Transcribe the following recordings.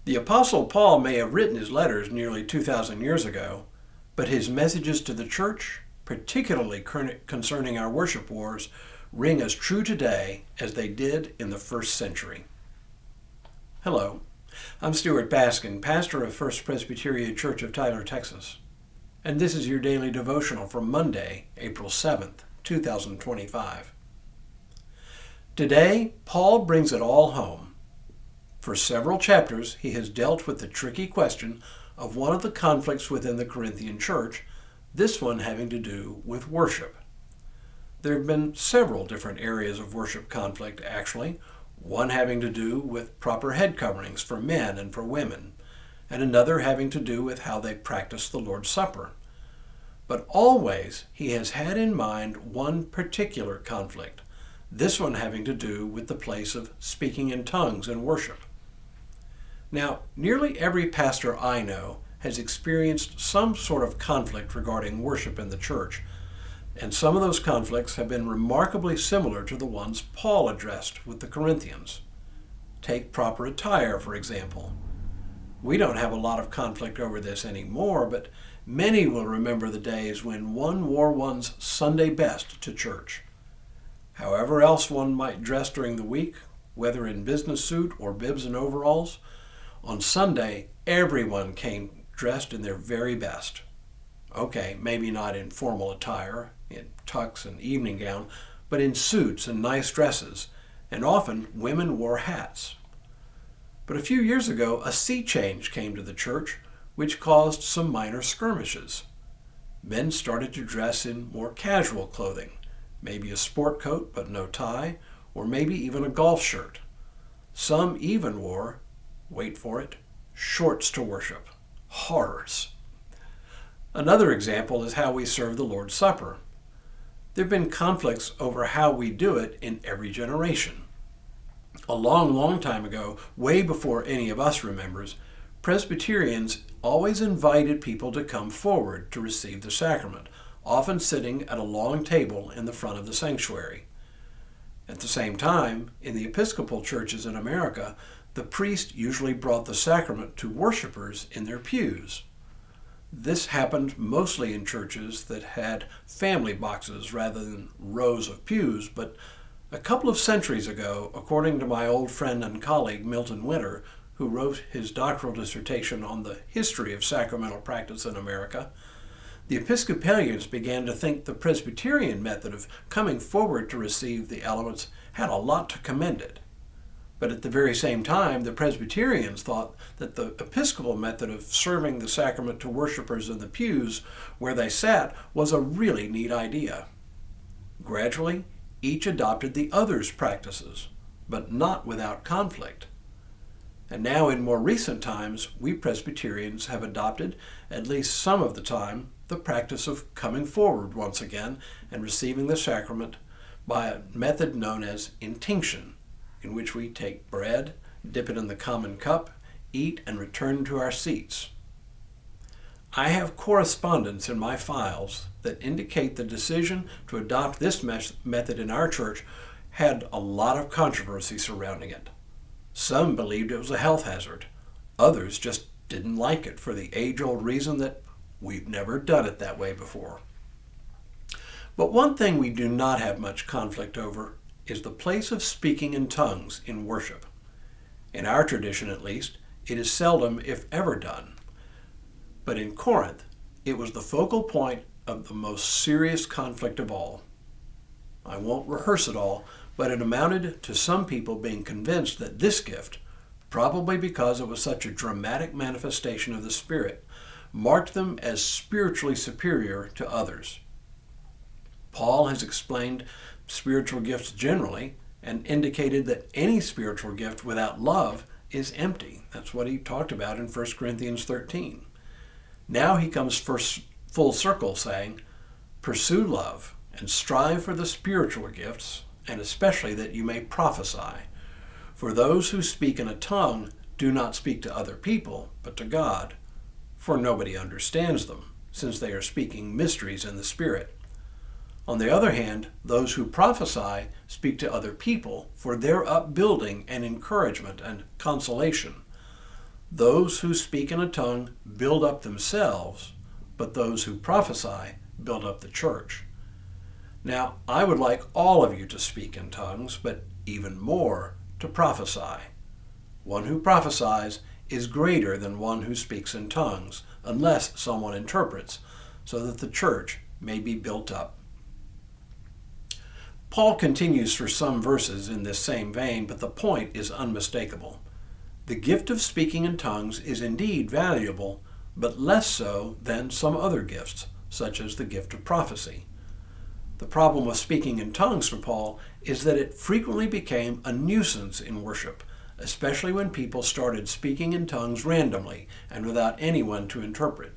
The Apostle Paul may have written his letters nearly 2,000 years ago, but his messages to the church, particularly concerning our worship wars, ring as true today as they did in the first century. Hello, I'm Stuart Baskin, pastor of First Presbyterian Church of Tyler, Texas, and this is your daily devotional for Monday, April 7th, 2025. Today, Paul brings it all home. For several chapters, he has dealt with the tricky question of one of the conflicts within the Corinthian church, this one having to do with worship. There have been several different areas of worship conflict, actually, one having to do with proper head coverings for men and for women, and another having to do with how they practice the Lord's Supper. But always he has had in mind one particular conflict, this one having to do with the place of speaking in tongues in worship. Now, nearly every pastor I know has experienced some sort of conflict regarding worship in the church, and some of those conflicts have been remarkably similar to the ones Paul addressed with the Corinthians. Take proper attire, for example. We don't have a lot of conflict over this anymore, but many will remember the days when one wore one's Sunday best to church. However else one might dress during the week, whether in business suit or bibs and overalls, on Sunday, everyone came dressed in their very best. Okay, maybe not in formal attire, in tux and evening gown, but in suits and nice dresses, and often women wore hats. But a few years ago, a sea change came to the church, which caused some minor skirmishes. Men started to dress in more casual clothing, maybe a sport coat but no tie, or maybe even a golf shirt. Some even wore, wait for it, shorts to worship. Horrors. Another example is how we serve the Lord's Supper. There have been conflicts over how we do it in every generation. A long time ago, way before any of us remembers, Presbyterians always invited people to come forward to receive the sacrament, often sitting at a long table in the front of the sanctuary. At the same time, in the Episcopal churches in America, the priest usually brought the sacrament to worshipers in their pews. This happened mostly in churches that had family boxes rather than rows of pews, but a couple of centuries ago, according to my old friend and colleague Milton Winter, who wrote his doctoral dissertation on the history of sacramental practice in America, the Episcopalians began to think the Presbyterian method of coming forward to receive the elements had a lot to commend it. But at the very same time, the Presbyterians thought that the Episcopal method of serving the sacrament to worshipers in the pews where they sat was a really neat idea. Gradually, each adopted the other's practices, but not without conflict. And now in more recent times, we Presbyterians have adopted, at least some of the time, the practice of coming forward once again and receiving the sacrament by a method known as intinction, in which we take bread, dip it in the common cup, eat, and return to our seats. I have correspondence in my files that indicate the decision to adopt this method in our church had a lot of controversy surrounding it. Some believed it was a health hazard. Others just didn't like it for the age-old reason that we've never done it that way before. But one thing we do not have much conflict over is the place of speaking in tongues in worship. In our tradition, at least, it is seldom, if ever, done. But in Corinth, it was the focal point of the most serious conflict of all. I won't rehearse it all, but it amounted to some people being convinced that this gift, probably because it was such a dramatic manifestation of the Spirit, marked them as spiritually superior to others. Paul has explained spiritual gifts generally and indicated that any spiritual gift without love is empty. That's what he talked about in 1 Corinthians 13. Now he comes full circle saying, pursue love and strive for the spiritual gifts, and especially that you may prophesy. For those who speak in a tongue do not speak to other people, but to God, for nobody understands them, since they are speaking mysteries in the Spirit. On the other hand, those who prophesy speak to other people for their upbuilding and encouragement and consolation. Those who speak in a tongue build up themselves, but those who prophesy build up the church. Now, I would like all of you to speak in tongues, but even more to prophesy. One who prophesies is greater than one who speaks in tongues, unless someone interprets, so that the church may be built up. Paul continues for some verses in this same vein, but the point is unmistakable. The gift of speaking in tongues is indeed valuable, but less so than some other gifts, such as the gift of prophecy. The problem with speaking in tongues for Paul is that it frequently became a nuisance in worship, especially when people started speaking in tongues randomly and without anyone to interpret.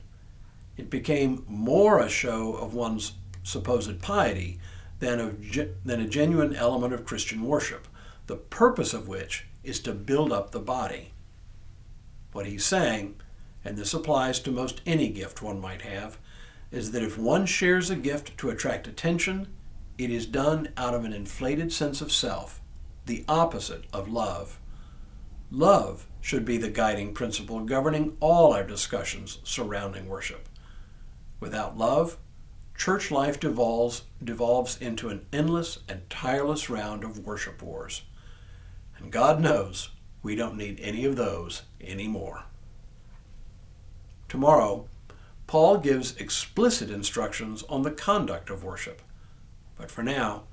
It became more a show of one's supposed piety than a genuine element of Christian worship, the purpose of which is to build up the body. What he's saying, and this applies to most any gift one might have, is that if one shares a gift to attract attention, it is done out of an inflated sense of self, the opposite of love. Love should be the guiding principle governing all our discussions surrounding worship. Without love, church life devolves into an endless and tireless round of worship wars. And God knows we don't need any of those anymore. Tomorrow, Paul gives explicit instructions on the conduct of worship. But for now,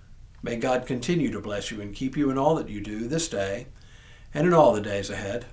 may God continue to bless you and keep you in all that you do this day and in all the days ahead.